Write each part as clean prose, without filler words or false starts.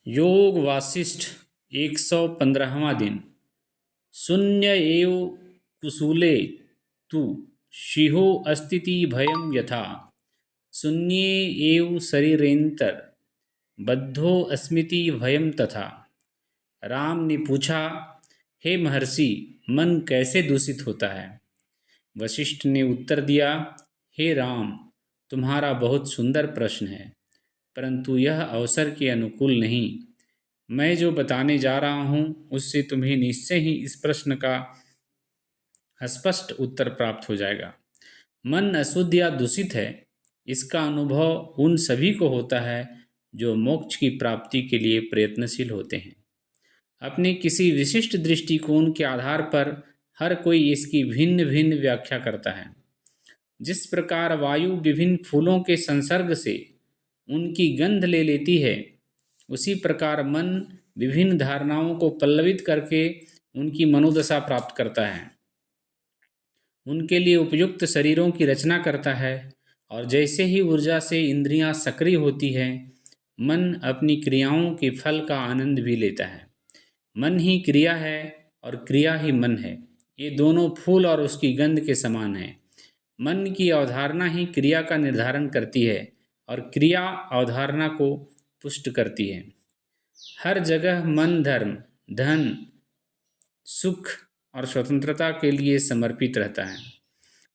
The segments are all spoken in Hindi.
योग वासिष्ठ 115वां दिन। शून्य एव कुसूले तु शिहो अस्तीति भयं यथा शून्ये एव शरीरेंतर बद्धो अस्मिति भयं तथा। राम ने पूछा, हे महर्षि, मन कैसे दूषित होता है? वशिष्ठ ने उत्तर दिया, हे राम, तुम्हारा बहुत सुंदर प्रश्न है, परंतु यह अवसर के अनुकूल नहीं। मैं जो बताने जा रहा हूँ उससे तुम्हें निश्चय ही इस प्रश्न का स्पष्ट उत्तर प्राप्त हो जाएगा। मन अशुद्ध या दूषित है, इसका अनुभव उन सभी को होता है जो मोक्ष की प्राप्ति के लिए प्रयत्नशील होते हैं। अपने किसी विशिष्ट दृष्टिकोण के आधार पर हर कोई इसकी भिन्न भिन्न व्याख्या करता है। जिस प्रकार वायु विभिन्न फूलों के संसर्ग से उनकी गंध ले लेती है, उसी प्रकार मन विभिन्न धारणाओं को पल्लवित करके उनकी मनोदशा प्राप्त करता है, उनके लिए उपयुक्त शरीरों की रचना करता है। और जैसे ही ऊर्जा से इंद्रियां सक्रिय होती है, मन अपनी क्रियाओं के फल का आनंद भी लेता है। मन ही क्रिया है और क्रिया ही मन है। ये दोनों फूल और उसकी गंध के समान हैं। मन की अवधारणा ही क्रिया का निर्धारण करती है और क्रिया अवधारणा को पुष्ट करती है। हर जगह मन धर्म, धन, सुख और स्वतंत्रता के लिए समर्पित रहता है,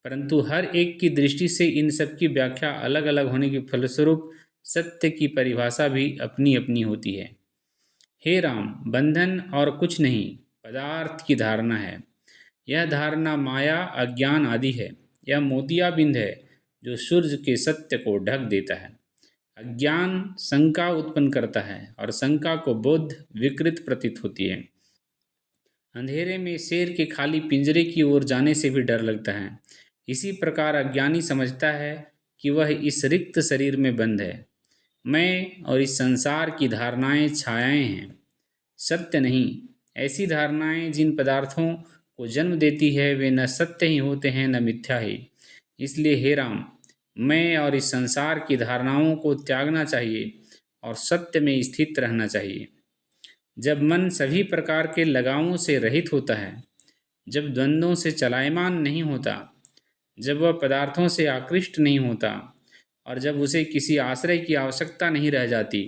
परंतु हर एक की दृष्टि से इन सब की व्याख्या अलग अलग होने के फलस्वरूप सत्य की परिभाषा भी अपनी अपनी होती है। हे राम, बंधन और कुछ नहीं, पदार्थ की धारणा है। यह धारणा माया, अज्ञान आदि है। यह मोतियाबिंद है जो सूर्य के सत्य को ढक देता है। अज्ञान शंका उत्पन्न करता है और शंका को बोध विकृत प्रतीत होती है। अंधेरे में शेर के खाली पिंजरे की ओर जाने से भी डर लगता है। इसी प्रकार अज्ञानी समझता है कि वह इस रिक्त शरीर में बंद है। मैं और इस संसार की धारणाएं छायाएं हैं, सत्य नहीं। ऐसी धारणाएं जिन पदार्थों को जन्म देती है वे न सत्य ही होते हैं न मिथ्या ही। इसलिए हे राम, मैं और इस संसार की धारणाओं को त्यागना चाहिए और सत्य में स्थित रहना चाहिए। जब मन सभी प्रकार के लगावों से रहित होता है, जब द्वंद्वों से चलायमान नहीं होता, जब वह पदार्थों से आकृष्ट नहीं होता और जब उसे किसी आश्रय की आवश्यकता नहीं रह जाती,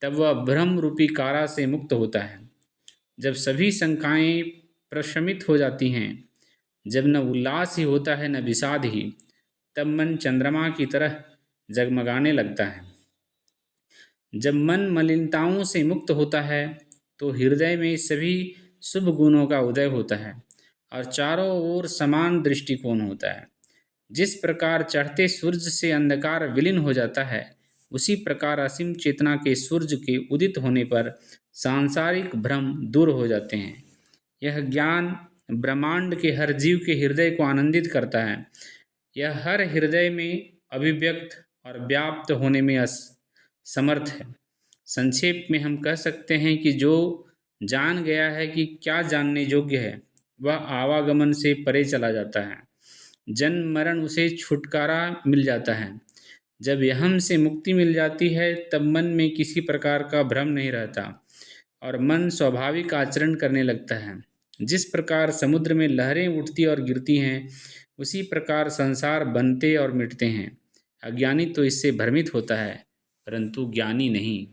तब वह भ्रम रूपी कारा से मुक्त होता है। जब सभी शंकाएं प्रशमित हो जाती हैं, जब न उल्लास ही होता है न विषाद ही, तब मन चंद्रमा की तरह जगमगाने लगता है। जब मन मलिनताओं से मुक्त होता है तो हृदय में सभी शुभ गुणों का उदय होता है और चारों ओर समान दृष्टिकोण होता है। जिस प्रकार चढ़ते सूर्य से अंधकार विलीन हो जाता है, उसी प्रकार असीम चेतना के सूर्य के उदित होने पर सांसारिक भ्रम दूर हो जाते हैं। यह ज्ञान ब्रह्मांड के हर जीव के हृदय को आनंदित करता है। यह हर हृदय में अभिव्यक्त और व्याप्त होने में समर्थ है। संक्षेप में हम कह सकते हैं कि जो जान गया है कि क्या जानने योग्य है, वह आवागमन से परे चला जाता है। जन्म मरण उसे छुटकारा मिल जाता है। जब यहम से मुक्ति मिल जाती है, तब मन में किसी प्रकार का भ्रम नहीं रहता और मन स्वाभाविक आचरण करने लगता है। जिस प्रकार समुद्र में लहरें उठती और गिरती हैं, उसी प्रकार संसार बनते और मिटते हैं। अज्ञानी तो इससे भ्रमित होता है, परंतु ज्ञानी नहीं।